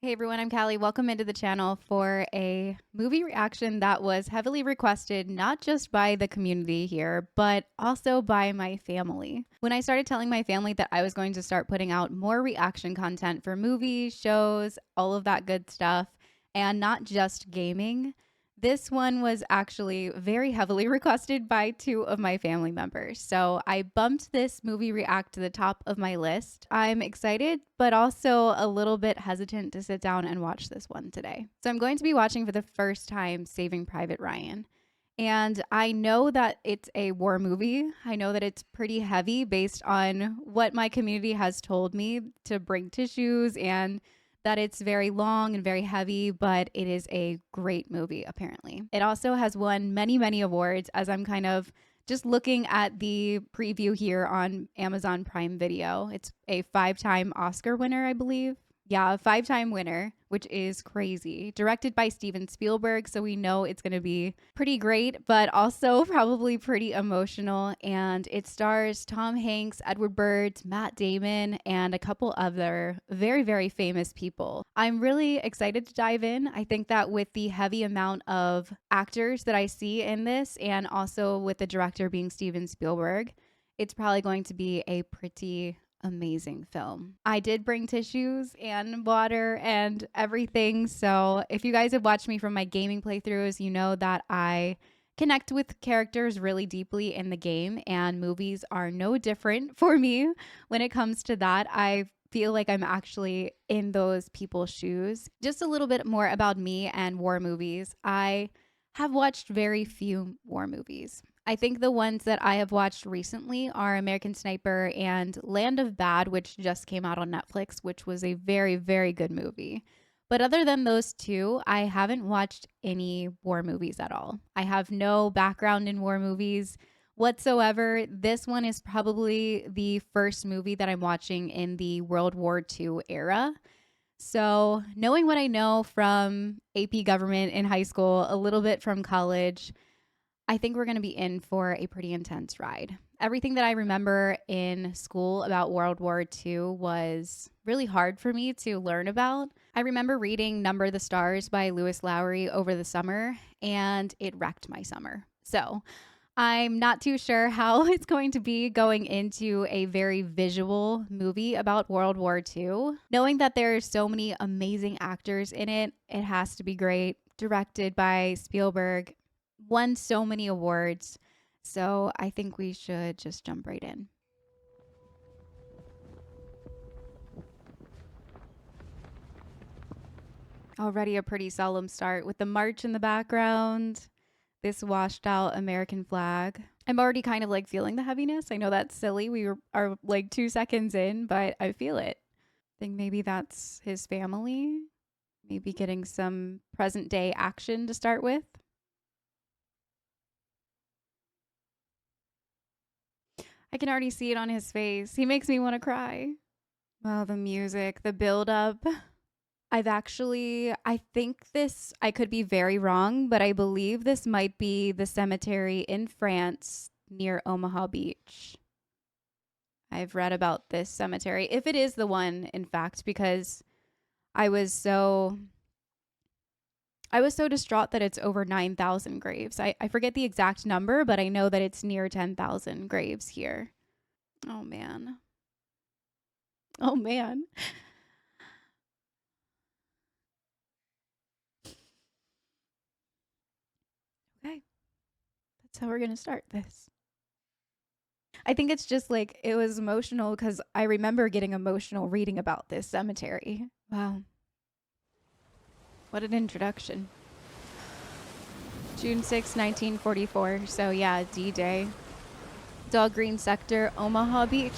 Hey everyone, I'm Callie. Welcome into the channel for a movie reaction that was heavily requested not just by the community here, but also by my family. When I started telling my family that I was going to start putting out more reaction content for movies, shows, all of that good stuff, and not just gaming, this one was actually very heavily requested by two of my family members. So I bumped this movie react to the top of my list. I'm excited, but also a little bit hesitant to sit down and watch this one today. So I'm going to be watching for the first time Saving Private Ryan. And I know that it's a war movie. I know that it's pretty heavy based on what my community has told me to bring tissues and that it's very long and very heavy, but it is a great movie, apparently. It also has won many, many awards as I'm kind of just looking at the preview here on Amazon Prime Video. It's a 5-time Oscar winner, I believe. Yeah, a 5-time winner, which is crazy. Directed by Steven Spielberg, so we know it's going to be pretty great, but also probably pretty emotional. And it stars Tom Hanks, Edward Byrd, Matt Damon, and a couple other very, very famous people. I'm really excited to dive in. I think that with the heavy amount of actors that I see in this, and also with the director being Steven Spielberg, it's probably going to be a pretty amazing film. I did bring tissues and water and everything. So if you guys have watched me from my gaming playthroughs, you know that I connect with characters really deeply in the game, and movies are no different for me when it comes to that. I feel like I'm actually in those people's shoes. Just a little bit more about me and war movies. I have watched very few war movies. I think the ones that I have watched recently are American Sniper and Land of Bad, which just came out on Netflix, which was a very, very good movie. But other than those two, I haven't watched any war movies at all. I have no background in war movies whatsoever. This one is probably the first movie that I'm watching in the World War II era. So, knowing what I know from AP government in high school, a little bit from college, I think we're going to be in for a pretty intense ride. Everything that I remember in school about World War II was really hard for me to learn about. I remember reading Number the Stars by Lewis Lowry over the summer, and it wrecked my summer. So I'm not too sure how it's going to be going into a very visual movie about World War II. Knowing that there are so many amazing actors in it, it has to be great. Directed by Spielberg, won so many awards. So I think we should just jump right in. Already a pretty solemn start with the march in the background, this washed out American flag. I'm already kind of like feeling the heaviness. I know that's silly. Are like 2 seconds in, but I feel it. I think maybe that's his family. Maybe getting some present day action to start with. I can already see it on his face. He makes me want to cry. Oh, the music, the build up. I think this, I could be very wrong, but I believe this might be the cemetery in France near Omaha Beach. I've read about this cemetery, if it is the one, in fact, because I was so distraught that it's over 9,000 graves. I forget the exact number, but I know that it's near 10,000 graves here. Oh, man. Oh, man. Okay. That's how we're going to start this. I think it's just like it was emotional because I remember getting emotional reading about this cemetery. Wow. What an introduction. June 6, 1944. So, yeah, D Day. Dog Green Sector, Omaha Beach.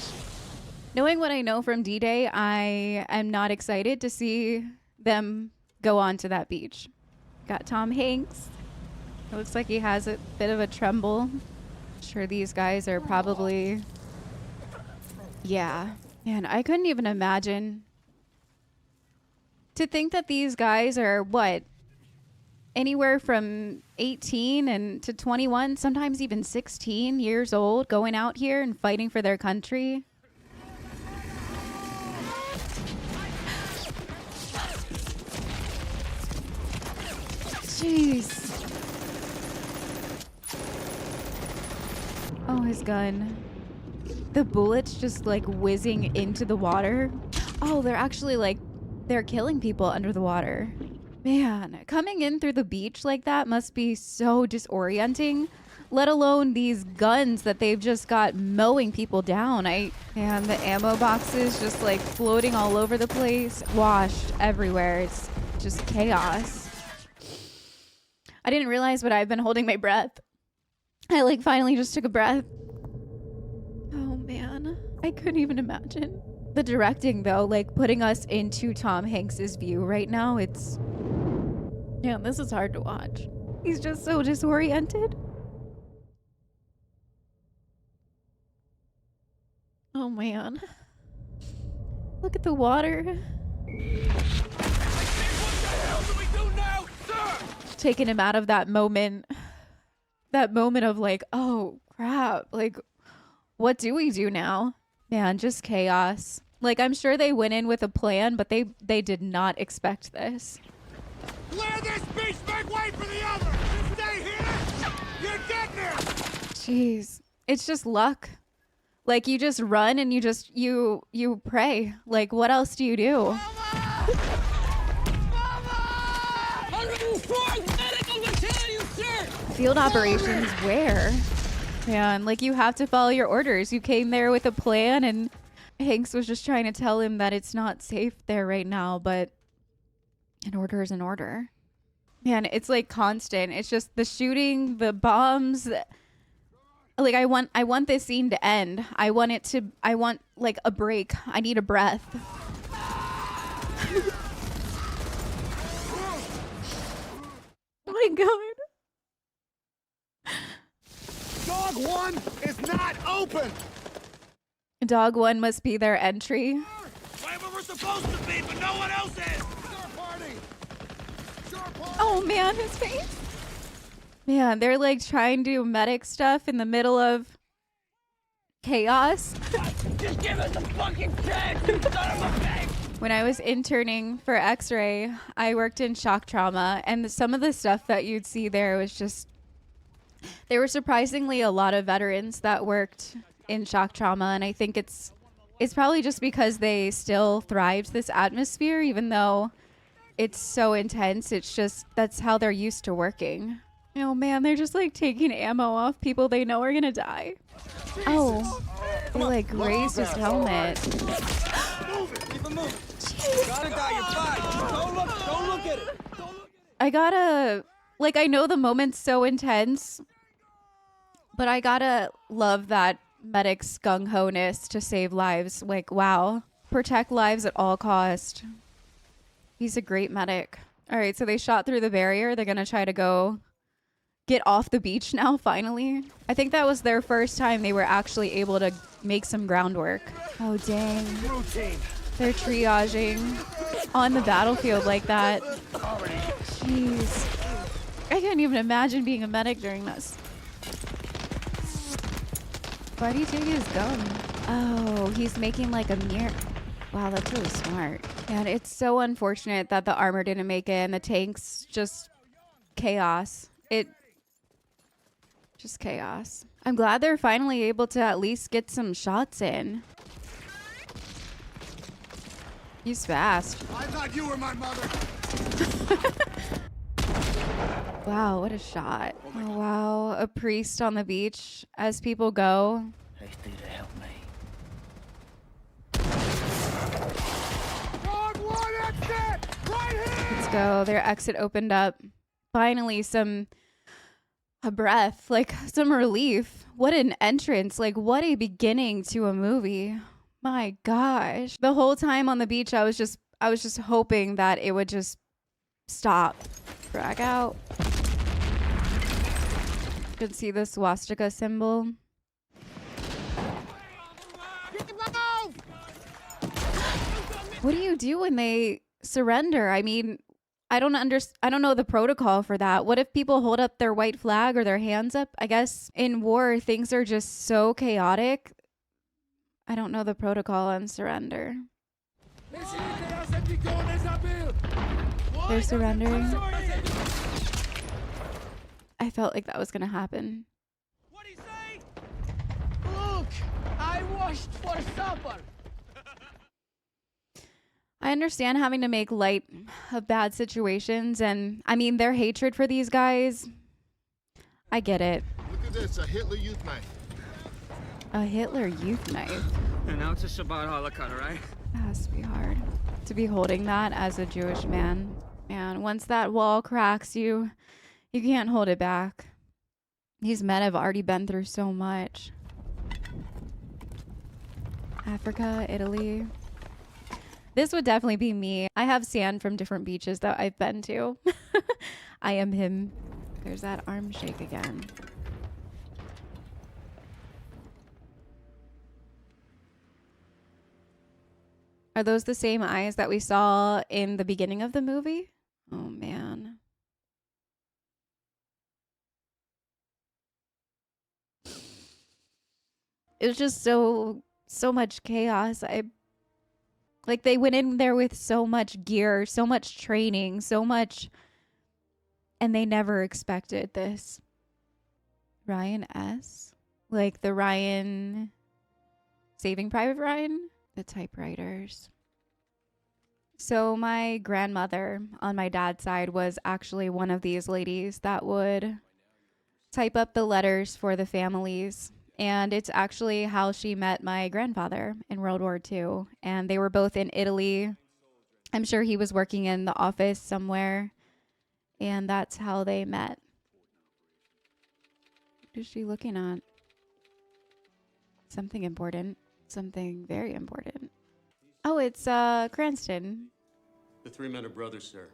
Knowing what I know from D Day, I am not excited to see them go on to that beach. Got Tom Hanks. It looks like he has a bit of a tremble. Sure, these guys are probably. Yeah. Man, I couldn't even imagine. To think that these guys are what? Anywhere from 18 and to 21, sometimes even 16 years old, going out here and fighting for their country. Jeez. Oh, his gun. The bullets just like whizzing into the water. Oh, they're actually like, they're killing people under the water. Man, coming in through the beach like that must be so disorienting, let alone these guns that they've just got mowing people down. And the ammo boxes just like floating all over the place, washed everywhere. It's just chaos. I didn't realize, but I've been holding my breath. I like finally just took a breath. Oh man, I couldn't even imagine. The directing though, like putting us into Tom Hanks's view right now, it's... Yeah, this is hard to watch. He's just so disoriented. Oh man. Look at the water. What the hell do we do now, sir? Taking him out of that moment. That moment of like, oh crap. Like, what do we do now? Man, just chaos. Like, I'm sure they went in with a plan, but they did not expect this. Clear this beach, make way for the other! You stay here, you're dead now! Jeez. It's just luck. Like, you just run and you pray. Like, what else do you do? Mama! Mama! 104th Medical Battalion, sir! Field operations where? Man, like, you have to follow your orders. You came there with a plan, and Hanks was just trying to tell him that it's not safe there right now, but an order is an order. Man, it's like constant. It's just the shooting, the bombs. Like, I want this scene to end. I want like a break. I need a breath. Oh my God. Dog 1 is not open! Dog 1 must be their entry. Right where we're supposed to be, but no one else is! Sure party! Sure party! Oh man, his face. Man, they're like trying to do medic stuff in the middle of chaos. Just give us a fucking check, you son of a bitch! When I was interning for X-ray, I worked in shock trauma, and some of the stuff that you'd see there was just... There were surprisingly a lot of veterans that worked in shock trauma, and I think it's probably just because they still thrived this atmosphere, even though it's so intense. It's just, that's how they're used to working. Oh man, they're just like taking ammo off people they know are gonna die. Oh, they like grazed his helmet. Move it! Keep it moving! Got it, got your flag! Don't look at it! I gotta, like, I know the moment's so intense, but I gotta love that medic's gung-ho-ness to save lives. Like, wow. Protect lives at all cost. He's a great medic. All right, so they shot through the barrier. They're gonna try to go get off the beach now, finally. I think that was their first time they were actually able to make some groundwork. Oh, dang. Routine. They're triaging on the battlefield like that. Jeez. I can't even imagine being a medic during this. Why do you take his gun? Oh, he's making like a mirror. Wow, that's really smart. And it's so unfortunate that the armor didn't make it and the tanks just chaos. Just chaos. I'm glad they're finally able to at least get some shots in. He's fast. I thought you were my mother. Wow, what a shot. Oh, wow. A priest on the beach as people go. They need to help me. Dog 1 exit! Right here! Let's go. Their exit opened up. Finally, a breath, like some relief. What an entrance. Like, what a beginning to a movie. My gosh. The whole time on the beach, I was just hoping that it would just stop. Drag out. You can see the swastika symbol. What do you do when they surrender? I mean, I don't know the protocol for that. What if people hold up their white flag or their hands up? I guess in war, things are just so chaotic. I don't know the protocol on surrender. They're surrendering. I felt like that was gonna happen. What'd he say? Look, I washed for supper. I understand having to make light of bad situations, and I mean, their hatred for these guys, I get it. Look at this, a Hitler Youth knife. A Hitler Youth knife. And now it's a Shabbat halakha, right? It has to be hard to be holding that as a Jewish man. And once that wall cracks, you can't hold it back. These men have already been through so much. Africa, Italy. This would definitely be me. I have sand from different beaches that I've been to. I am him. There's that arm shake again. Are those the same eyes that we saw in the beginning of the movie? Oh, man. It was just so much chaos. Like, they went in there with so much gear, so much training, so much, and they never expected this. Ryan S? Like the Ryan Saving Private Ryan? The typewriters. So my grandmother on my dad's side was actually one of these ladies that would type up the letters for the families. And it's actually how she met my grandfather in World War II. And they were both in Italy. I'm sure he was working in the office somewhere. And that's how they met. What is she looking at? Something important. Something very important. Oh, it's Cranston. The three men are brothers, sir.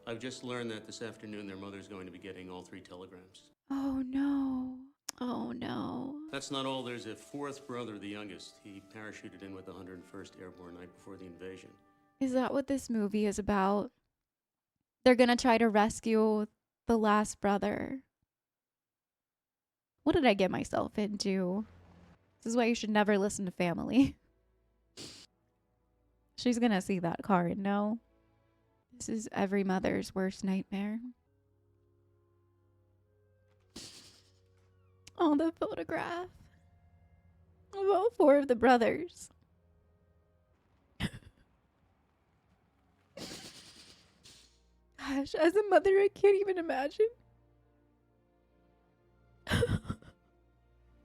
I've just learned that this afternoon their mother's going to be getting all 3 telegrams. Oh, no. Oh, no. That's not all. There's a fourth brother, the youngest. He parachuted in with the 101st Airborne night before the invasion. Is that what this movie is about? They're going to try to rescue the last brother. What did I get myself into? This is why you should never listen to family. She's going to see that car and know. This is every mother's worst nightmare. Oh, the photograph of all 4 of the brothers. Gosh, as a mother, I can't even imagine.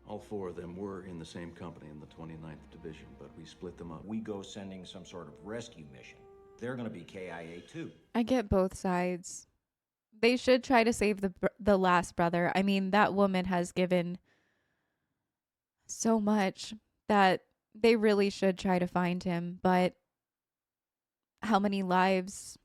All 4 of them were in the same company in the 29th Division, but we split them up. We go sending some sort of rescue mission. They're going to be KIA too. I get both sides. They should try to save the last brother. I mean, that woman has given so much that they really should try to find him. But how many lives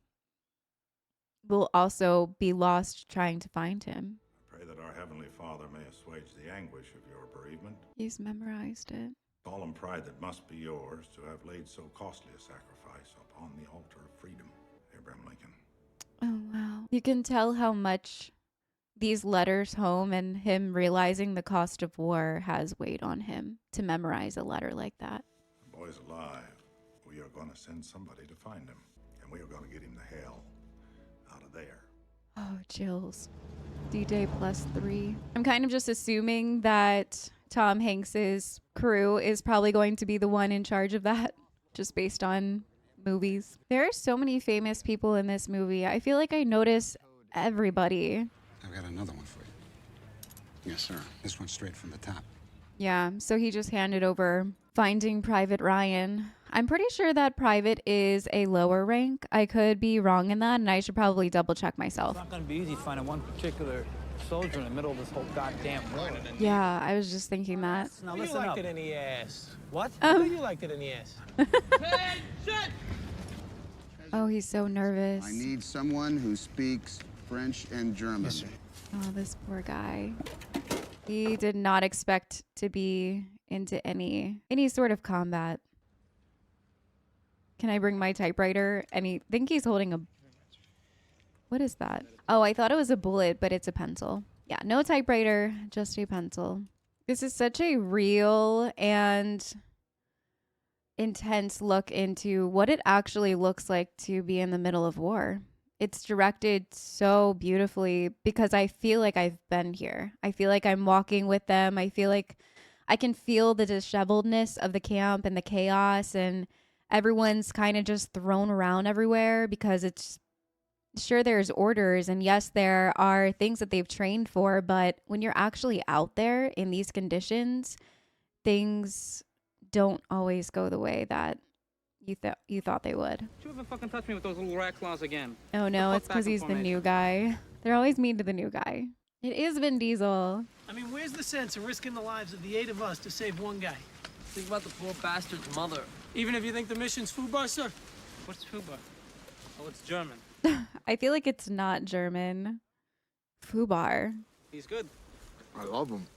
will also be lost trying to find him? I pray that our Heavenly Father may assuage the anguish of your bereavement. He's memorized it. Solemn pride that must be yours to have laid so costly a sacrifice upon the altar of freedom, Abraham Lincoln. Oh, wow. You can tell how much these letters home and him realizing the cost of war has weighed on him to memorize a letter like that. The boy's alive. We are going to send somebody to find him, and we are going to get him the hell out of there. Oh, chills. D-Day +3. I'm kind of just assuming that Tom Hanks's crew is probably going to be the one in charge of that, just based on movies. There are so many famous people in this movie. I feel like I notice everybody. I've got another one for you. Yes, sir. This one's straight from the top. Yeah, so he just handed over Finding Private Ryan. I'm pretty sure that private is a lower rank. I could be wrong in that, and I should probably double check myself. It's not going to be easy finding one particular soldier in the middle of this whole goddamn war. Yeah, I was just thinking that. Now You listen liked up. it in the ass. What? Oh. You liked it in the ass. Oh, he's so nervous. I need someone who speaks French and German. Yes, sir. Oh, this poor guy. He did not expect to be into any sort of combat. Can I bring my typewriter? And I think he's holding a... What is that? Oh, I thought it was a bullet, but it's a pencil. Yeah, no typewriter, just a pencil. This is such a real and intense look into what it actually looks like to be in the middle of war. it's directed so beautifully because I feel like I've been here. I feel like I'm walking with them. I feel like I can feel the disheveledness of the camp and the chaos, and everyone's kind of just thrown around everywhere because it's sure there's orders, and yes, there are things that they've trained for, but when you're actually out there in these conditions, things don't always go the way that you thought they would. Don't you ever fucking touch me with those little rat claws again. Oh no, it's because he's the new guy. They're always mean to the new guy. It is Vin Diesel. I mean, where's the sense of risking the lives of the 8 of us to save one guy? Think about the poor bastard's mother. Even if you think the mission's FUBAR, sir? What's FUBAR? Oh, it's German. I feel like it's not German. Fubar. He's good. I love him.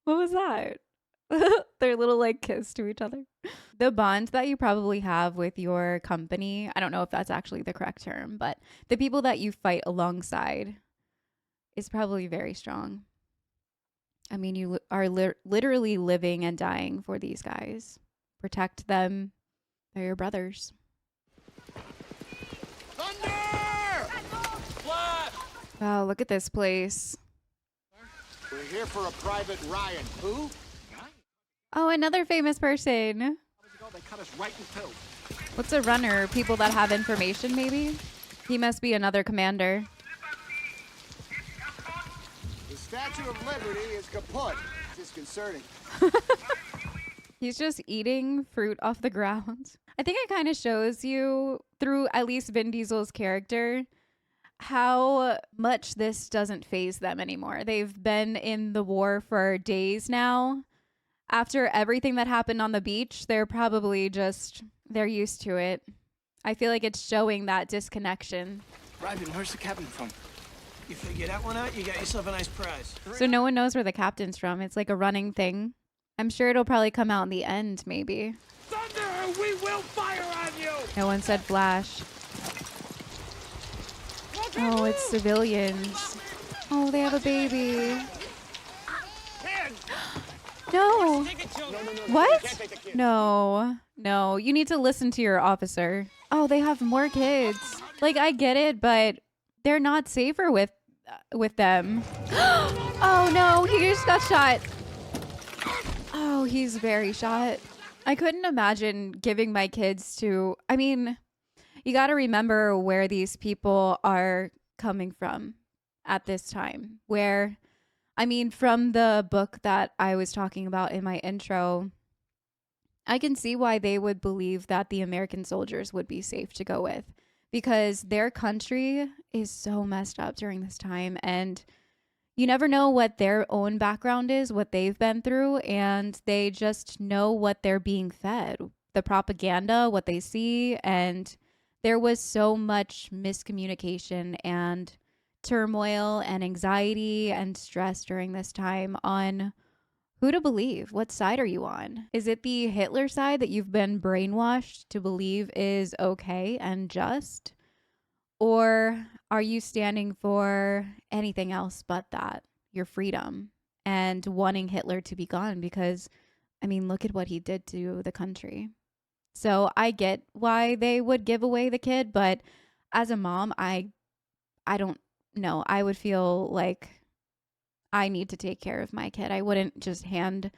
What was that? Their little like kiss to each other. The bond that you probably have with your company, I don't know if that's actually the correct term, but the people that you fight alongside is probably very strong. I mean, you are literally living and dying for these guys. Protect them. They're your brothers. Thunder! Wow, look at this place. We're here for a Private Ryan. Who? Oh, another famous person. They cut us right in two. What's a runner? People that have information, maybe? He must be another commander. The Statue of Liberty is kaput. Disconcerting. He's just eating fruit off the ground. I think it kind of shows you, through at least Vin Diesel's character, how much this doesn't faze them anymore. They've been in the war for days now. After everything that happened on the beach, they're probably just, they're used to it. I feel like it's showing that disconnection. Ryden, where's the captain from? You figure that one out, you got yourself a nice prize. So no one knows where the captain's from. It's like a running thing. I'm sure it'll probably come out in the end, maybe. Thunder, or we will fire on you! No one said Flash. Oh, it's civilians. Oh, they have a baby. No. What? No. No. You need to listen to your officer. Oh, they have more kids. Like, I get it, but they're not safer with them. Oh, no. He just got shot. Oh, he's very shot. I couldn't imagine giving my kids to... I mean, you got to remember where these people are coming from at this time. Where... I mean, from the book that I was talking about in my intro, I can see why they would believe that the American soldiers would be safe to go with, because their country is so messed up during this time, and you never know what their own background is, what they've been through, and they just know what they're being fed, the propaganda, what they see, and there was so much miscommunication and turmoil and anxiety and stress during this time on who to believe. What side are you on? Is it the Hitler side that you've been brainwashed to believe is okay and just? Or are you standing for anything else but that? Your freedom and wanting Hitler to be gone? Because, I mean, look at what he did to the country. So I get why they would give away the kid, but as a mom, I don't know. I would feel like I need to take care of my kid. I wouldn't just hand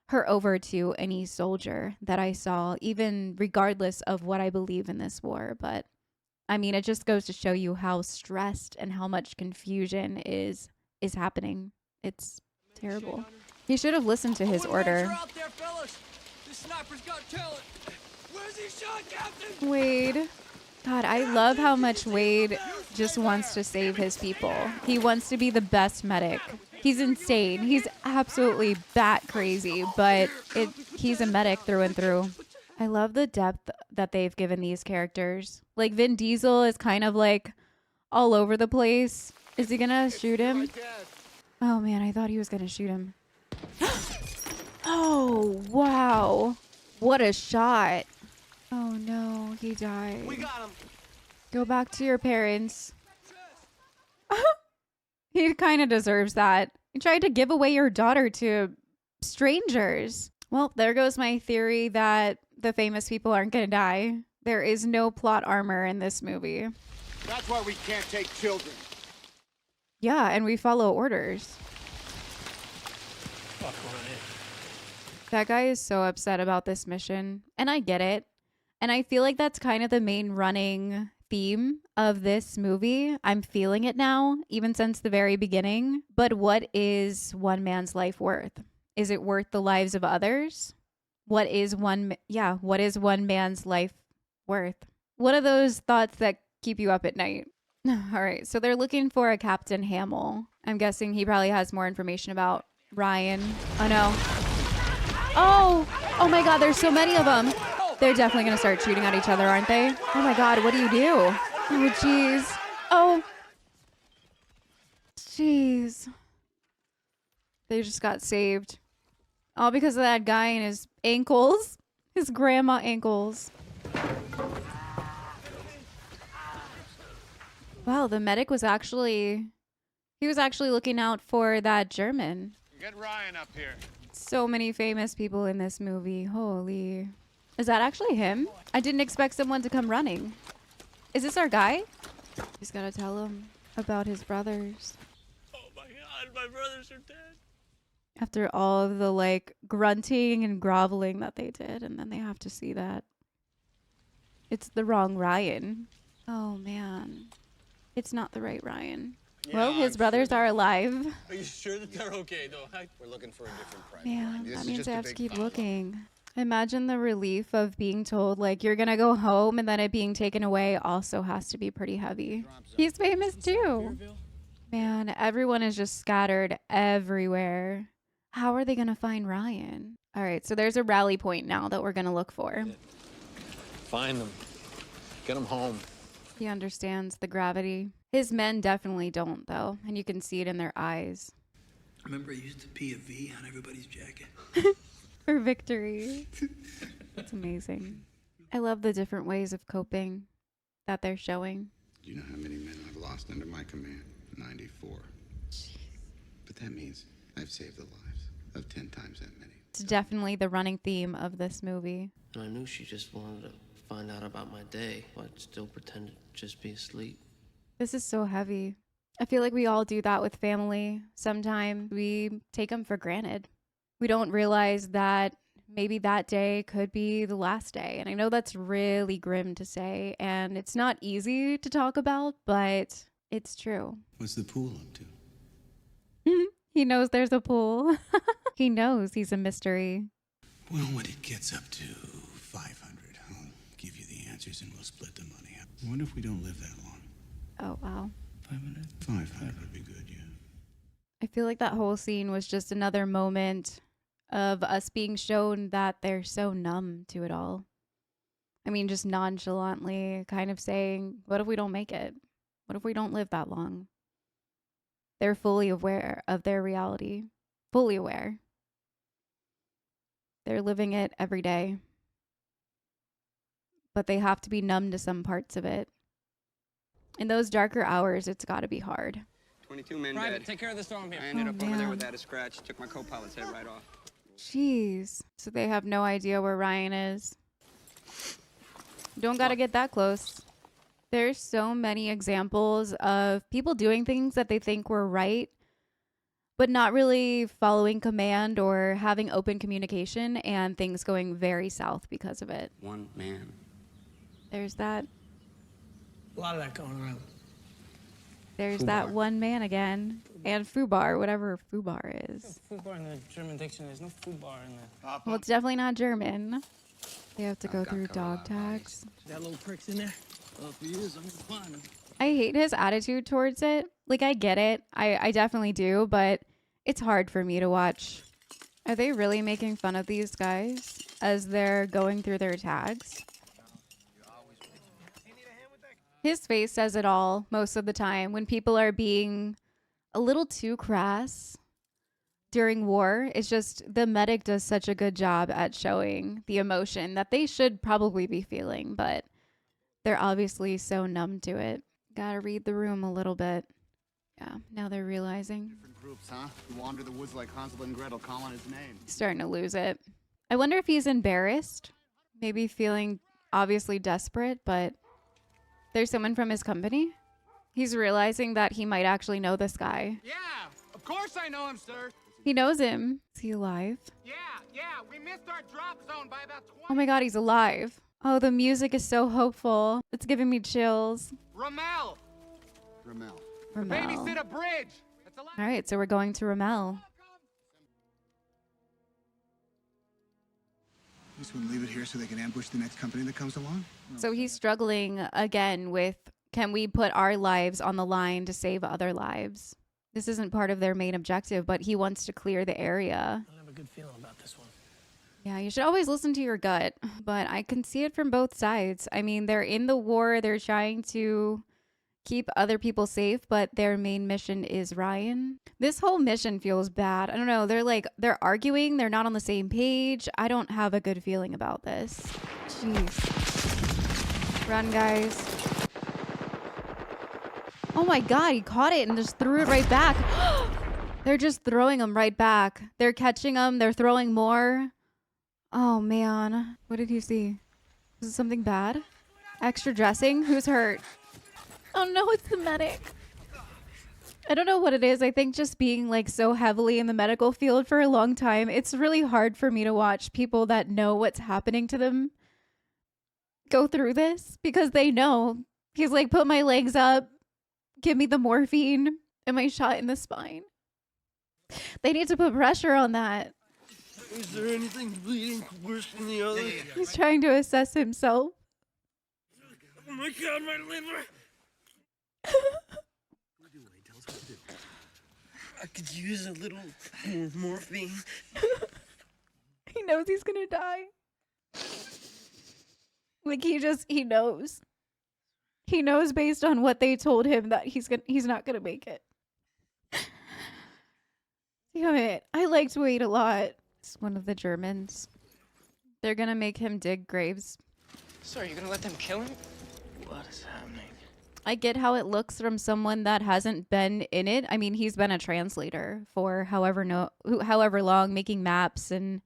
her over to any soldier that I saw, even regardless of what I believe in this war. But I mean, it just goes to show you how stressed and how much confusion is happening. It's terrible. He should have listened to his order. Out there, fellas. This sniper's got talent. Where's he shot, Captain? Wade. God, I love how much Wade just wants to save his people. He wants to be the best medic. He's insane. He's absolutely bat crazy, but he's a medic through and through. I love the depth that they've given these characters. Like Vin Diesel is kind of like all over the place. Is he gonna shoot him? Oh man, I thought he was gonna shoot him. Oh, wow. What a shot. Oh no, he died. We got him. Go back to your parents. He kind of deserves that. You tried to give away your daughter to strangers. Well, there goes my theory that the famous people aren't going to die. There is no plot armor in this movie. That's why we can't take children. Yeah, and we follow orders. Fuck Ryan. That guy is so upset about this mission, and I get it. And I feel like that's kind of the main running theme of this movie. I'm feeling it now, even since the very beginning. But what is one man's life worth? Is it worth the lives of others? What is one man's life worth? What are those thoughts that keep you up at night? All right, so they're looking for a Captain Hamill. I'm guessing he probably has more information about Ryan. Oh no. Oh my God, there's so many of them. They're definitely gonna start shooting at each other, aren't they? Oh my God, what do you do? Oh jeez. Oh. Jeez. They just got saved. All because of that guy and his ankles. His grandma ankles. Wow, the medic was actually... He was actually looking out for that German. Get Ryan up here. So many famous people in this movie. Holy. Is that actually him? I didn't expect someone to come running. Is this our guy? He's gotta tell him about his brothers. Oh my God, my brothers are dead. After all of the like grunting and groveling that they did, and then they have to see that it's the wrong Ryan. Oh man. It's not the right Ryan. Well, his brothers are alive. Are you sure that they're okay, though? We're looking for a different price. Man, This that is means just I a have to big keep follow-up. looking. Imagine the relief of being told, like, you're gonna go home, and then it being taken away also has to be pretty heavy. He's famous too. Man, everyone is just scattered everywhere. How are they gonna find Ryan? All right, so there's a rally point now that we're gonna look for. Find them. Get them home. He understands the gravity. His men definitely don't, though, and you can see it in their eyes. Remember I used to pee a V on everybody's jacket? For victory. That's amazing. I love the different ways of coping that they're showing. Do you know how many men I've lost under my command? 94. But that means I've saved the lives of 10 times that many. It's definitely the running theme of this movie. And I knew she just wanted to find out about my day, but still pretended to just be asleep. This is so heavy. I feel like we all do that with family. Sometimes we take them for granted. We don't realize that maybe that day could be the last day. And I know that's really grim to say, and it's not easy to talk about, but it's true. What's the pool up to? He knows there's a pool. He knows he's a mystery. Well, when it gets up to 500, I'll give you the answers and we'll split the money up. What if we don't live that long? Oh, wow. 500? 500 would be good, yeah. I feel like that whole scene was just another moment of us being shown that they're so numb to it all. I mean, just nonchalantly kind of saying, what if we don't make it? What if we don't live that long? They're fully aware of their reality. Fully aware. They're living it every day. But they have to be numb to some parts of it. In those darker hours, it's got to be hard. 22 men Private, dead. take care of the storm here. I ended Oh, up over there man. without a scratch. Took my co-pilot's head right off. Jeez. So they have no idea where Ryan is. Don't gotta get that close. There's so many examples of people doing things that they think were right, but not really following command or having open communication, and things going very south because of it. One man. There's that. A lot of that going around. There's that one man again. And Fubar, whatever Fubar is. Fubar in the German dictionary. There's no Fubar in there. Well, it's definitely not German. They have to go through dog tags. That little prick's in there? Well, if he is, I'm gonna find him. I hate his attitude towards it. Like, I get it. I definitely do, but it's hard for me to watch. Are they really making fun of these guys as they're going through their tags? His face says it all most of the time when people are being a little too crass during war. It's just the medic does such a good job at showing the emotion that they should probably be feeling, but they're obviously so numb to it. Gotta read the room a little bit. Yeah, now they're realizing. Different groups, huh? You wander the woods like Hansel and Gretel calling his name. He's starting to lose it. I wonder if he's embarrassed. Maybe feeling obviously desperate, but there's someone from his company. He's realizing that he might actually know this guy. Yeah, of course I know him, sir. He knows him. Is he alive? Yeah, we missed our drop zone by about 20. Oh my god, he's alive. Oh, the music is so hopeful. It's giving me chills. Ramel, Ramel. babysit a bridge. That's a lot. All right, so we're going to Ramel. You just want to leave it here so they can ambush the next company that comes along? So he's struggling again with, can we put our lives on the line to save other lives? This isn't part of their main objective, but he wants to clear the area. I have a good feeling about this one. Yeah, you should always listen to your gut, but I can see it from both sides. I mean, they're in the war, they're trying to keep other people safe, but their main mission is Ryan. This whole mission feels bad. I don't know, they're arguing, they're not on the same page. I don't have a good feeling about this. Jeez. Run, guys. Oh my god, he caught it and just threw it right back. They're just throwing him right back. They're catching him, they're throwing more. Oh man, what did he see? Is it something bad? Extra dressing? Who's hurt? Oh no, it's the medic. I don't know what it is. I think just being like so heavily in the medical field for a long time, it's really hard for me to watch people that know what's happening to them go through this because they know. He's like, put my legs up, give me the morphine, and my shot in the spine. They need to put pressure on that. Is there anything bleeding worse than the other? He's trying to assess himself. Oh my god, my liver! I could use a little more morphine. He knows he's gonna die. Like he knows. He knows based on what they told him that he's not gonna make it. Damn it. I liked Wade a lot. It's one of the Germans. They're gonna make him dig graves. So are you gonna let them kill him? What is happening? I get how it looks from someone that hasn't been in it. I mean, he's been a translator for however long, making maps, and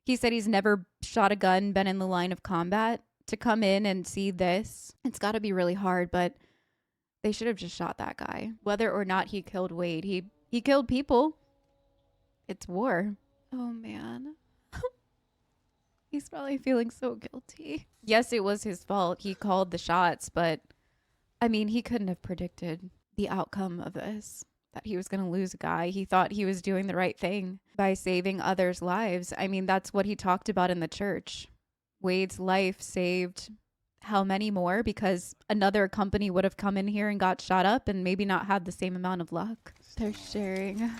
he said he's never shot a gun, been in the line of combat. To come in and see this, it's got to be really hard, but they should have just shot that guy. Whether or not he killed Wade, he killed people. It's war. Oh man. He's probably feeling so guilty. Yes, it was his fault. He called the shots, but I mean, he couldn't have predicted the outcome of this, that he was going to lose a guy. He thought he was doing the right thing by saving others' lives. I mean, that's what he talked about in the church. Wade's life saved how many more? Because another company would have come in here and got shot up and maybe not had the same amount of luck. They're sharing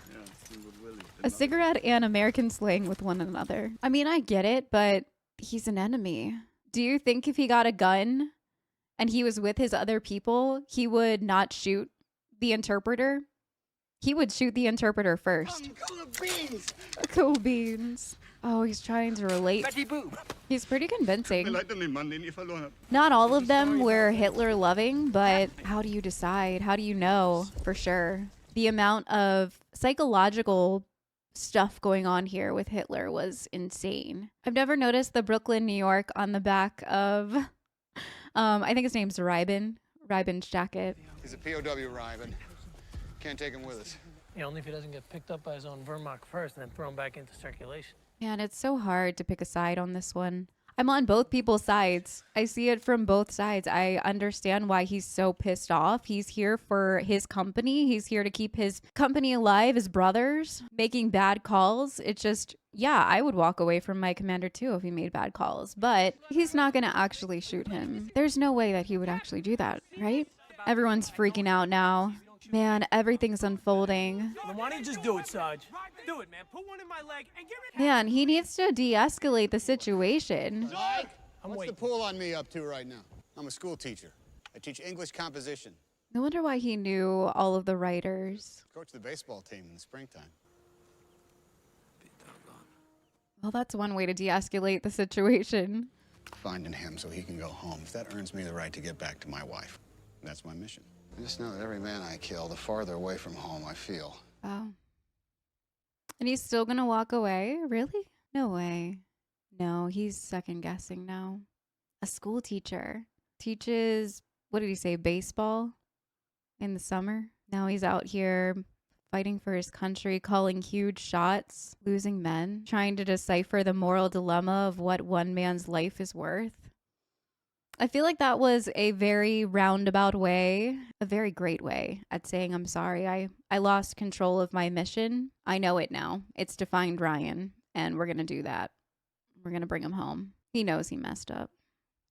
a cigarette and American slang with one another. I mean, I get it, but he's an enemy. Do you think if he got a gun and he was with his other people, he would not shoot the interpreter? He would shoot the interpreter first. Cool beans. Oh, he's trying to relate. He's pretty convincing. Not all of them were Hitler loving, but how do you decide? How do you know for sure? The amount of psychological stuff going on here with Hitler was insane. I've never noticed the Brooklyn, New York on the back of, I think his name's Rybin's jacket. He's a POW, Ryban. Can't take him with us. Yeah, only if he doesn't get picked up by his own Wehrmacht first and then thrown back into circulation. Man, it's so hard to pick a side on this one. I'm on both people's sides. I see it from both sides. I understand why he's so pissed off. He's here for his company. He's here to keep his company alive, his brothers, making bad calls. It's just, yeah, I would walk away from my commander too if he made bad calls, but he's not going to actually shoot him. There's no way that he would actually do that, right? Everyone's freaking out now. Man, everything's unfolding. Well, why don't you just do it, Sarge? Do it, man. Put one in my leg and give it. Man, he needs to de-escalate the situation. Mike, what's the pool on me up to right now? I'm a school teacher. I teach English composition. No wonder why he knew all of the writers. Coach the baseball team in the springtime. Well, that's one way to de-escalate the situation. Finding him so he can go home. If that earns me the right to get back to my wife, that's my mission. I just know that every man I kill, the farther away from home I feel. Oh. And he's still gonna walk away? Really? No way. No, he's second guessing now. A school teacher. Teaches, what did he say, baseball in the summer? Now he's out here fighting for his country, calling huge shots, losing men, trying to decipher the moral dilemma of what one man's life is worth. I feel like that was a very roundabout way, a very great way at saying I'm sorry. I lost control of my mission. I know it now. It's to find Ryan, and we're going to do that. We're going to bring him home. He knows he messed up.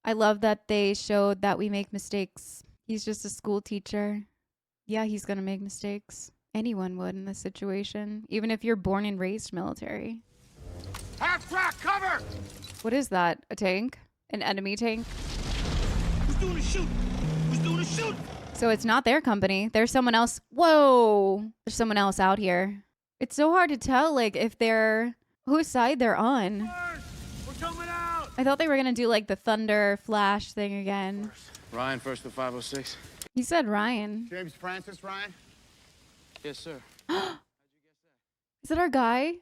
I love that they showed that we make mistakes. He's just a school teacher. Yeah, he's going to make mistakes. Anyone would in this situation, even if you're born and raised military. Half track, cover! What is that? A tank? An enemy tank? Who's doing the shoot? Who's doing the shoot? So it's not their company. There's someone else. Whoa! There's someone else out here. It's so hard to tell, like, if they're... whose side they're on. We're coming out! I thought they were gonna do, like, the Thunder Flash thing again. Ryan, first for 506. He said Ryan. James Francis, Ryan? Yes, sir. Is that our guy?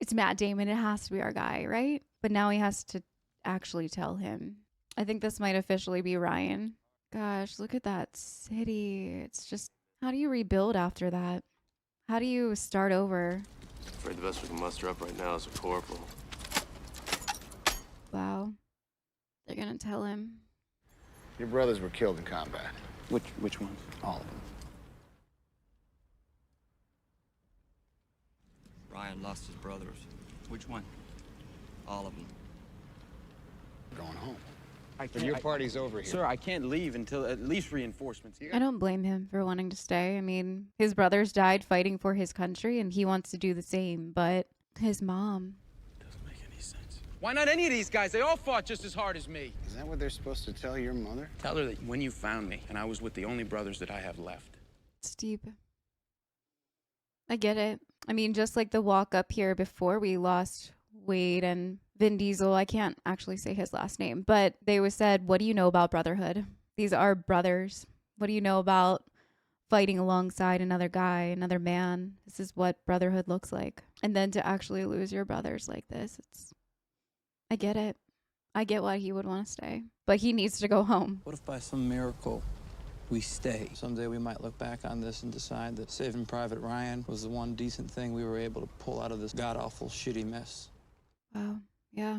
It's Matt Damon. It has to be our guy, right? But now he has to actually tell him. I think this might officially be Ryan. Gosh, look at that city. It's just, how do you rebuild after that? How do you start over? Afraid the best we can muster up right now is a corporal. Wow. They're gonna tell him. Your brothers were killed in combat. Which ones? All of them. Ryan lost his brothers. Which one? All of them. Going home. But your party's over here. Sir, I can't leave until at least reinforcements. I don't blame him for wanting to stay. I mean, his brothers died fighting for his country and he wants to do the same, but his mom. Doesn't make any sense. Why not any of these guys? They all fought just as hard as me. Is that what they're supposed to tell your mother? Tell her that when you found me, and I was with the only brothers that I have left. It's deep. I get it. I mean, just like the walk up here before we lost Wade and Vin Diesel, I can't actually say his last name, but they was said, what do you know about brotherhood? These are brothers. What do you know about fighting alongside another guy, another man? This is what brotherhood looks like. And then to actually lose your brothers like this, I get it. I get why he would want to stay, but he needs to go home. What if by some miracle we stay? Someday we might look back on this and decide that saving Private Ryan was the one decent thing we were able to pull out of this god-awful shitty mess. Wow. Yeah.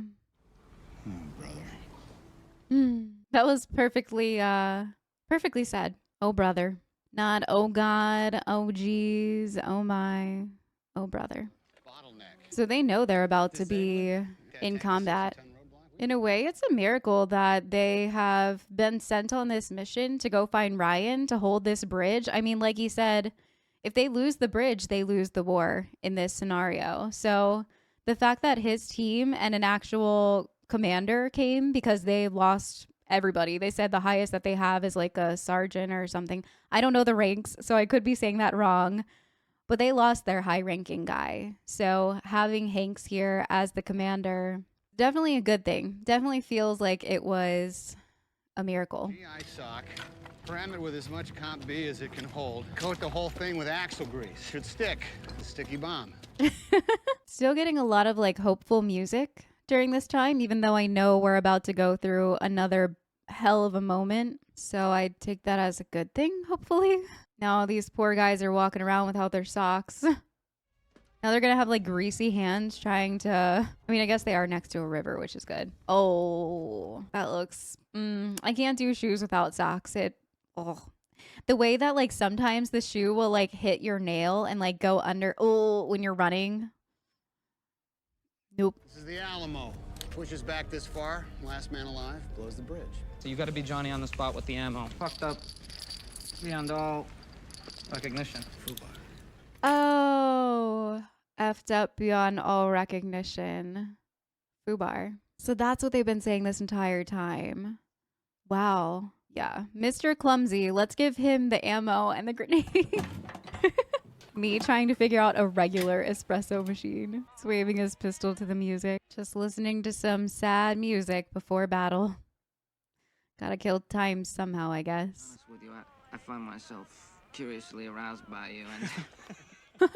Brother. That was perfectly said. Oh, brother. Not, oh, God, oh, geez, oh, my, oh, brother. So they know they're about to be in combat. In a way, it's a miracle that they have been sent on this mission to go find Ryan to hold this bridge. I mean, like he said, if they lose the bridge, they lose the war in this scenario. So the fact that his team and an actual commander came because they lost everybody. They said the highest that they have is like a sergeant or something. I don't know the ranks, so I could be saying that wrong. But they lost their high-ranking guy. So having Hanks here as the commander, definitely a good thing. Definitely feels like it was a miracle. GI sock. Cram it with as much Comp B as it can hold. Coat the whole thing with axle grease. Should stick. A sticky bomb. Still getting a lot of like hopeful music during this time, even though I know we're about to go through another hell of a moment. So I take that as a good thing, hopefully. Now these poor guys are walking around without their socks. Now they're going to have like greasy hands trying to, I mean, I guess they are next to a river, which is good. Oh, that looks, I can't do shoes without socks. The way that like sometimes the shoe will like hit your nail and like go under, when you're running. Nope. This is the Alamo. Pushes back this far. Last man alive blows the bridge. So you got to be Johnny on the spot with the ammo. Fucked up beyond all recognition. Oh, effed up beyond all recognition. Fubar. So that's what they've been saying this entire time. Wow. Yeah. Mr. Clumsy, let's give him the ammo and the grenade. Me trying to figure out a regular espresso machine. He's waving his pistol to the music. Just listening to some sad music before battle. Gotta kill time somehow, I guess. With you, I find myself curiously aroused by you and...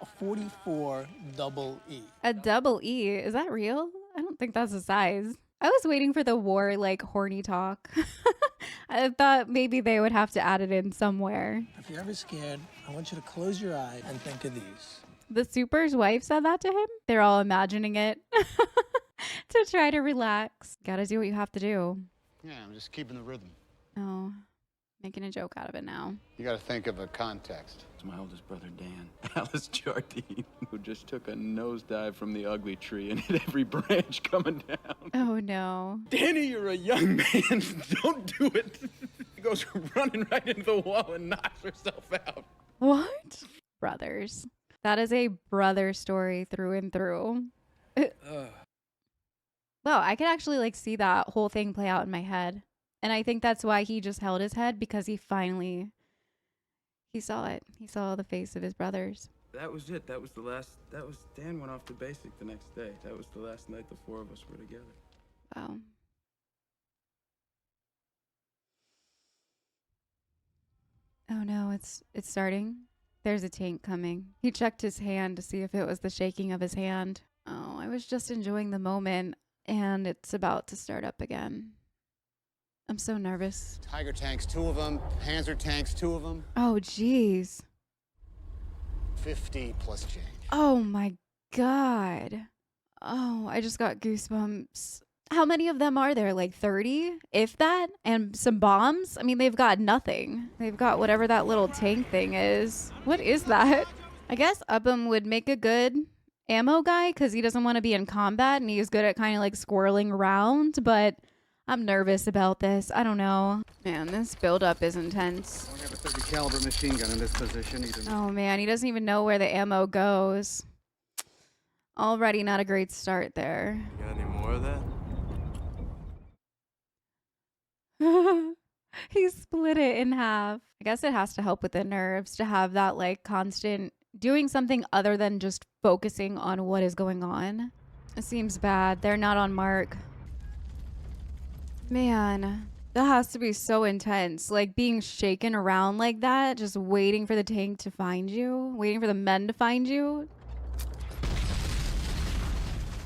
A 44 double E. A double E? Is that real? I don't think that's a size. I was waiting for the war, like, horny talk. I thought maybe they would have to add it in somewhere. If you're ever scared, I want you to close your eyes and think of these. The super's wife said that to him? They're all imagining it to try to relax. Gotta do what you have to do. Yeah, I'm just keeping the rhythm. Oh, making a joke out of it now. You got to think of a context. It's my oldest brother, Dan. Alice Jardine, who just took a nosedive from the ugly tree and hit every branch coming down. Oh, no. Danny, you're a young man. Don't do it. She goes running right into the wall and knocks herself out. What? Brothers. That is a brother story through and through. Wow, I could actually like see that whole thing play out in my head. And I think that's why he just held his head, because he saw it. He saw the face of his brothers. That was it. That was Dan went off to basic the next day. That was the last night the four of us were together. Wow. Oh no, it's starting. There's a tank coming. He checked his hand to see if it was the shaking of his hand. Oh, I was just enjoying the moment, and it's about to start up again. I'm so nervous. Tiger tanks, 2 of them. Panzer tanks, 2 of them. Oh, jeez. 50 plus change. Oh, my God. Oh, I just got goosebumps. How many of them are there? Like 30, if that? And some bombs? I mean, they've got nothing. They've got whatever that little tank thing is. What is that? I guess Upham would make a good ammo guy because he doesn't want to be in combat and he's good at kind of like squirreling around, but I'm nervous about this. I don't know. Man, this buildup is intense. I don't have a 30 caliber machine gun in this position either. Oh man, he doesn't even know where the ammo goes. Already not a great start there. You got any more of that? He split it in half. I guess it has to help with the nerves to have that like constant doing something other than just focusing on what is going on. It seems bad. They're not on mark. Man, that has to be so intense. Like being shaken around like that, just waiting for the tank to find you, waiting for the men to find you.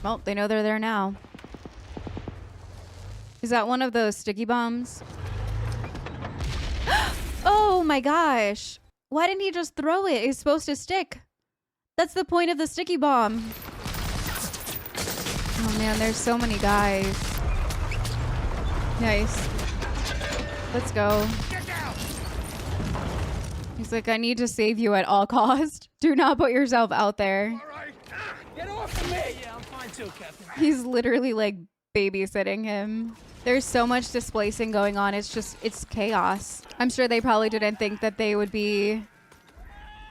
Well, they know they're there now. Is that one of those sticky bombs? Oh my gosh. Why didn't he just throw it? It's supposed to stick. That's the point of the sticky bomb. Oh man, there's so many guys. Nice. Let's go. He's like, I need to save you at all cost. Do not put yourself out there. All right. Get off of me! Yeah, I'm fine too, Captain. He's literally like babysitting him. There's so much displacing going on. It's chaos. I'm sure they probably didn't think that they would be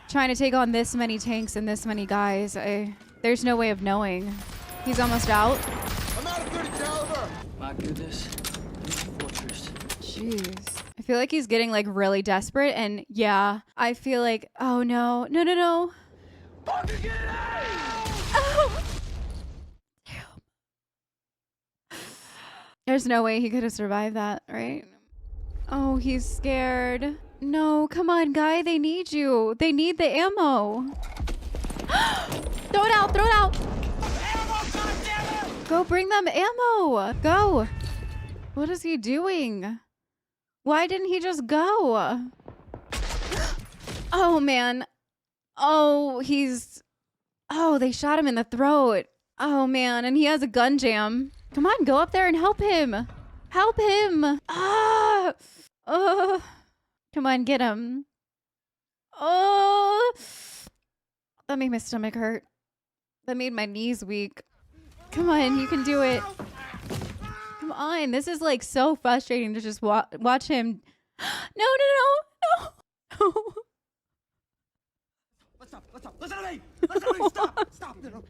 trying to take on this many tanks and this many guys. There's no way of knowing. He's almost out. I'm out of 30 caliber. My goodness. Fortress. Jeez. I feel like he's getting like really desperate, and yeah, I feel like, oh no. No. Fucking get out! Oh. There's no way he could have survived that, right? Oh, he's scared. No, come on, guy. They need you. They need the ammo. Throw it out. Throw it out. Ammo, goddammit! Go bring them ammo. Go. What is he doing? Why didn't he just go? Oh, man. Oh, they shot him in the throat. Oh, man. And he has a gun jam. Come on, go up there and help him. Help him. Ah. Oh. Come on, get him. Oh. That made my stomach hurt. That made my knees weak. Come on, you can do it. Come on. This is like so frustrating to just watch him. No. Let's stop. Listen to me. Stop. No.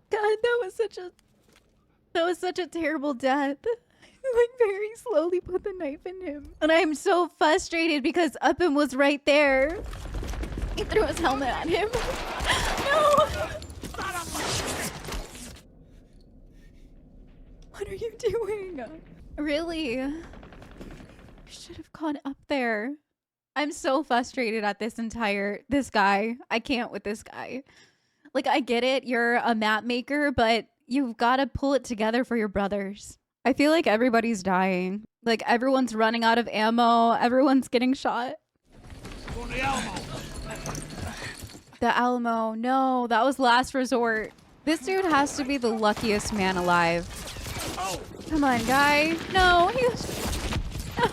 God, that was such a terrible death. Like very slowly put the knife in him. And I'm so frustrated because Upham was right there. He threw his helmet at him. No! What are you doing? Really? You should have gone up there. I'm so frustrated at this guy. I can't with this guy. Like, I get it. You're a map maker, but you've got to pull it together for your brothers. I feel like everybody's dying. Like, everyone's running out of ammo. Everyone's getting shot. On the Alamo. The Alamo. No, that was last resort. This dude has to be the luckiest man alive. Oh. Come on, guy. No, he was... No.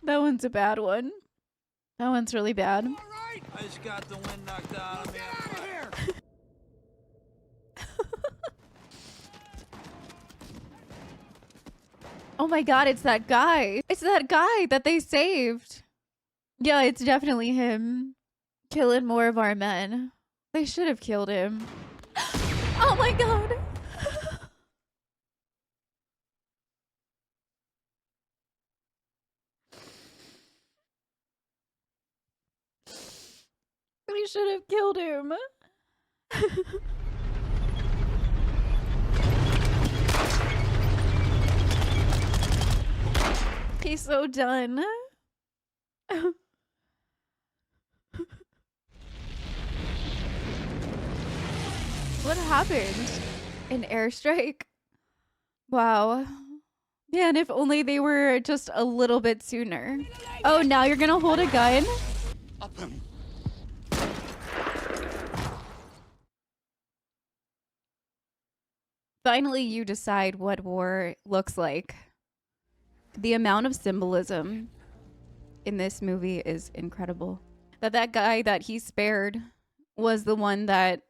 That one's a bad one. That one's really bad. All right. I just got the wind knocked out of me. Get out of here. Oh my god, it's that guy. It's that guy that they saved. Yeah, it's definitely him. Killing more of our men. They should have killed him. Oh my god. We should have killed him. He's so done. What happened? An airstrike? Wow. Man, if only they were just a little bit sooner. Oh, now you're gonna hold a gun? Up him. Finally, you decide what war looks like. The amount of symbolism in this movie is incredible. That guy that he spared was the one that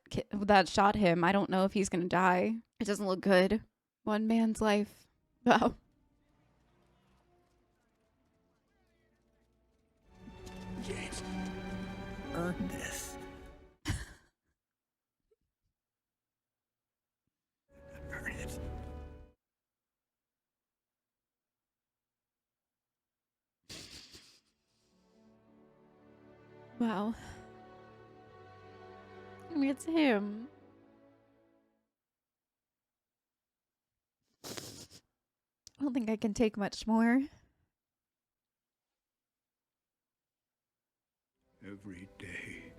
shot him. I don't know if he's gonna die. It doesn't look good. One man's life. Wow. James, earn this. Earn it. Wow. It's him. I don't think I can take much more. Every day,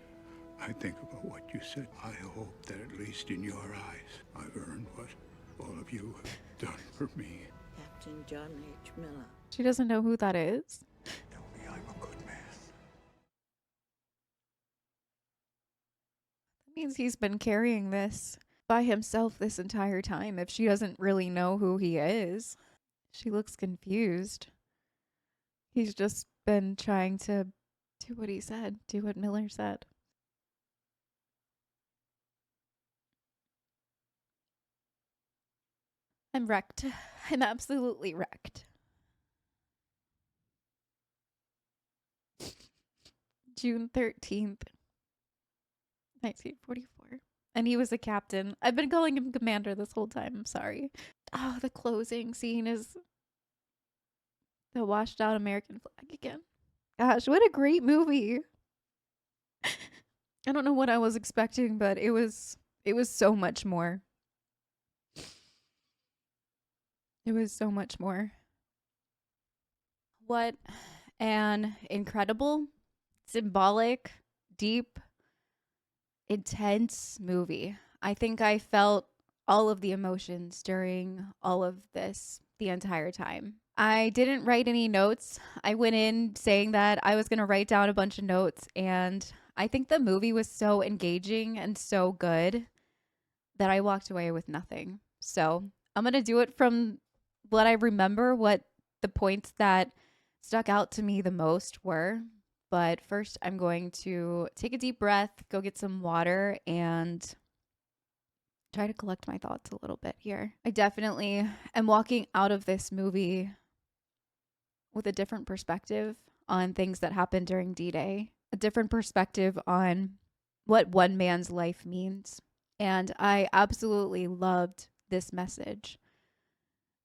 I think about what you said. I hope that at least in your eyes, I've earned what all of you have done for me. Captain John H. Miller. She doesn't know who that is. Tell me I'm a good man. That means he's been carrying this by himself this entire time if she doesn't really know who he is. She looks confused. He's just been trying to do what he said, do what Miller said. I'm wrecked. I'm absolutely wrecked. June 13th, 1944. And he was a captain. I've been calling him commander this whole time. I'm sorry. Oh, the closing scene is the washed out American flag again. Gosh, what a great movie. I don't know what I was expecting, but it was so much more. It was so much more. What an incredible, symbolic, deep, intense movie. I think I felt all of the emotions during all of this the entire time. I didn't write any notes. I went in saying that I was going to write down a bunch of notes, and I think the movie was so engaging and so good that I walked away with nothing. So I'm going to do it from what I remember, what the points that stuck out to me the most were. But first, I'm going to take a deep breath, go get some water, and try to collect my thoughts a little bit here. I definitely am walking out of this movie with a different perspective on things that happened during D-Day, a different perspective on what one man's life means. And I absolutely loved this message.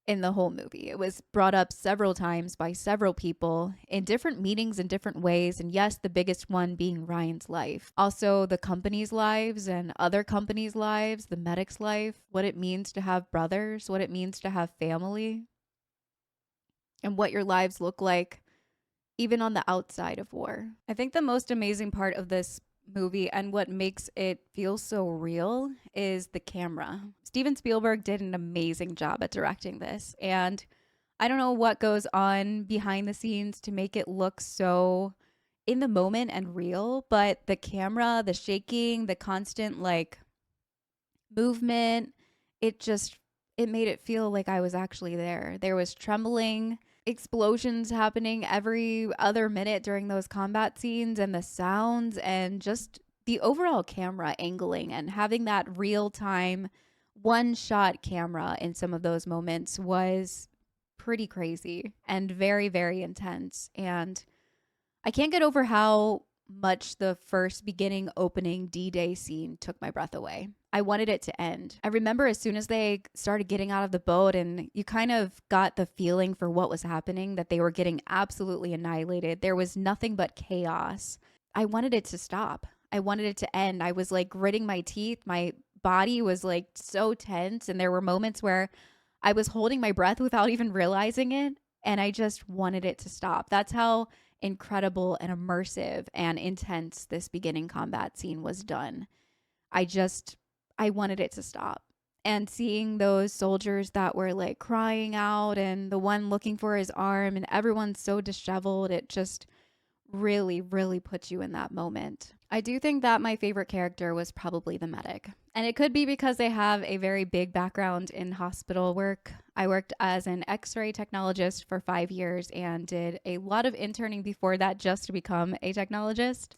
in the whole movie. It was brought up several times by several people in different meetings in different ways. And yes, the biggest one being Ryan's life. Also, the company's lives and other companies' lives, the medic's life, what it means to have brothers, what it means to have family, and what your lives look like even on the outside of war. I think the most amazing part of this movie and what makes it feel so real is the camera. Steven Spielberg did an amazing job at directing this. And I don't know what goes on behind the scenes to make it look so in the moment and real, but the camera, the shaking, the constant like movement, it just it made it feel like I was actually there. There was trembling, explosions happening every other minute during those combat scenes, and the sounds and just the overall camera angling and having that real time one shot camera in some of those moments was pretty crazy and very, very intense. And I can't get over how much the first beginning opening D-Day scene took my breath away. I wanted it to end. I remember as soon as they started getting out of the boat and you kind of got the feeling for what was happening, that they were getting absolutely annihilated. There was nothing but chaos. I wanted it to stop. I wanted it to end. I was like gritting my teeth. My body was like so tense. And there were moments where I was holding my breath without even realizing it. And I just wanted it to stop. That's how incredible and immersive and intense this beginning combat scene was done. I wanted it to stop. And seeing those soldiers that were like crying out and the one looking for his arm and everyone's so disheveled, it just really, really puts you in that moment. I do think that my favorite character was probably the medic. And it could be because they have a very big background in hospital work. I worked as an x-ray technologist for 5 years and did a lot of interning before that just to become a technologist.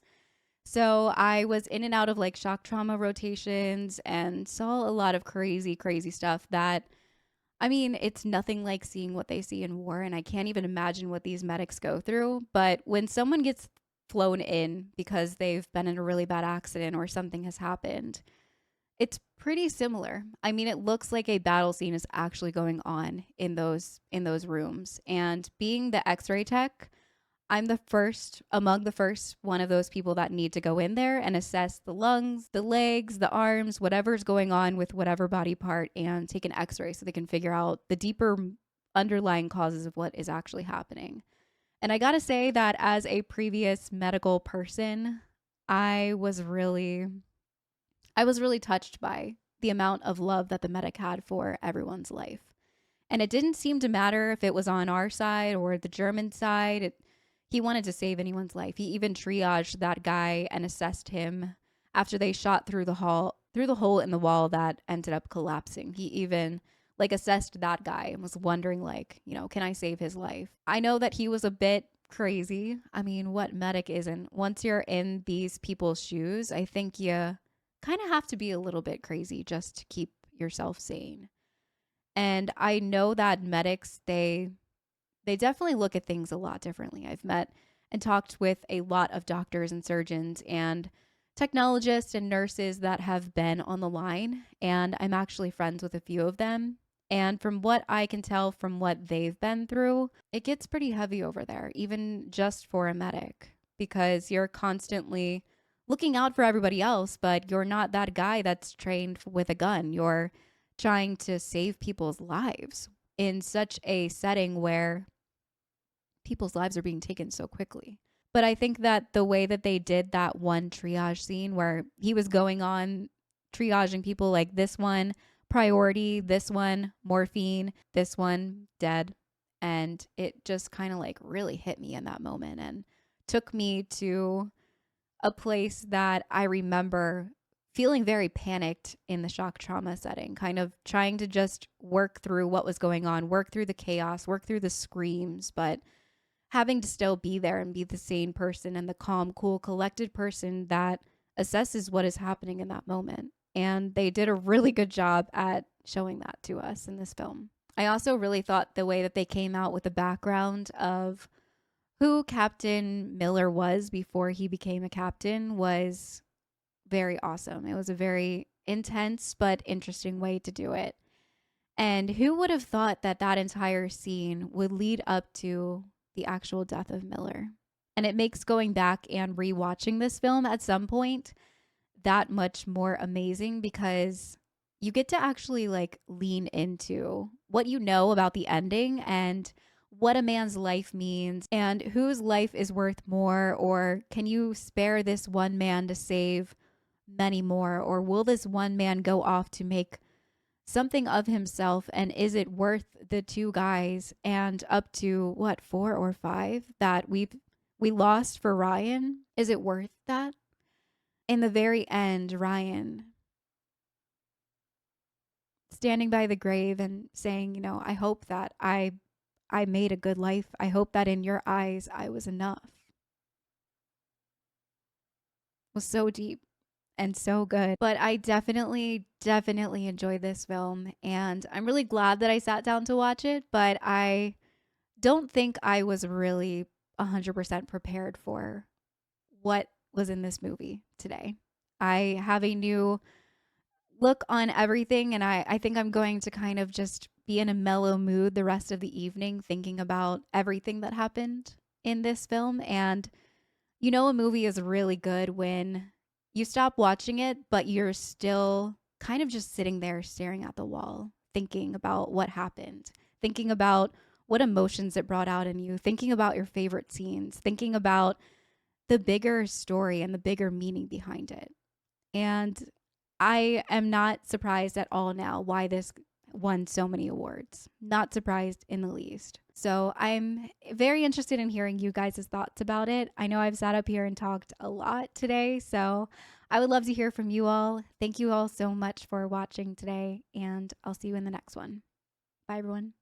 So I was in and out of like shock trauma rotations and saw a lot of crazy, crazy stuff that, I mean, it's nothing like seeing what they see in war. And I can't even imagine what these medics go through. But when someone gets flown in because they've been in a really bad accident or something has happened, it's pretty similar. I mean, it looks like a battle scene is actually going on in those rooms. And being the x-ray tech, I'm among the first one of those people that need to go in there and assess the lungs, the legs, the arms, whatever's going on with whatever body part, and take an x-ray so they can figure out the deeper underlying causes of what is actually happening. And I got to say that as a previous medical person, I was really touched by the amount of love that the medic had for everyone's life. And it didn't seem to matter if it was on our side or the German side. He wanted to save anyone's life. He even triaged that guy and assessed him after they shot through the hole in the wall that ended up collapsing. He even like assessed that guy and was wondering like, you know, can I save his life? I know that he was a bit crazy. I mean, what medic isn't? Once you're in these people's shoes, I think you kind of have to be a little bit crazy just to keep yourself sane. And I know that medics, they definitely look at things a lot differently. I've met and talked with a lot of doctors and surgeons and technologists and nurses that have been on the line, and I'm actually friends with a few of them. And from what I can tell from what they've been through, it gets pretty heavy over there, even just for a medic, because you're constantly looking out for everybody else, but you're not that guy that's trained with a gun. You're trying to save people's lives in such a setting where people's lives are being taken so quickly. But I think that the way that they did that one triage scene where he was going on triaging people, like this one priority, this one morphine, this one dead, and it just kind of like really hit me in that moment and took me to a place that I remember feeling very panicked in the shock trauma setting, kind of trying to just work through what was going on, work through the chaos, work through the screams, but having to still be there and be the sane person and the calm, cool, collected person that assesses what is happening in that moment. And they did a really good job at showing that to us in this film. I also really thought the way that they came out with the background of who Captain Miller was before he became a captain was very awesome. It was a very intense but interesting way to do it. And who would have thought that that entire scene would lead up to the actual death of Miller? And it makes going back and rewatching this film at some point that much more amazing because you get to actually like lean into what you know about the ending and what a man's life means and whose life is worth more, or can you spare this one man to save many more, or will this one man go off to make something of himself, and is it worth the two guys and up to what, 4 or 5 that we lost for Ryan? Is it worth that? In the very end, Ryan standing by the grave and saying, you know, I hope that I made a good life. I hope that in your eyes I was enough. Was so deep and so good. But I definitely enjoyed this film, and I'm really glad that I sat down to watch it, but I don't think I was really 100% prepared for what was in this movie today. I have a new look on everything, and I think I'm going to kind of just be in a mellow mood the rest of the evening thinking about everything that happened in this film. And you know, a movie is really good when you stop watching it, but you're still kind of just sitting there staring at the wall, thinking about what happened, thinking about what emotions it brought out in you, thinking about your favorite scenes, thinking about the bigger story and the bigger meaning behind it. And I am not surprised at all now why this won so many awards. Not surprised in the least. So I'm very interested in hearing you guys' thoughts about it. I know I've sat up here and talked a lot today, so I would love to hear from you all. Thank you all so much for watching today, and I'll see you in the next one. Bye, everyone.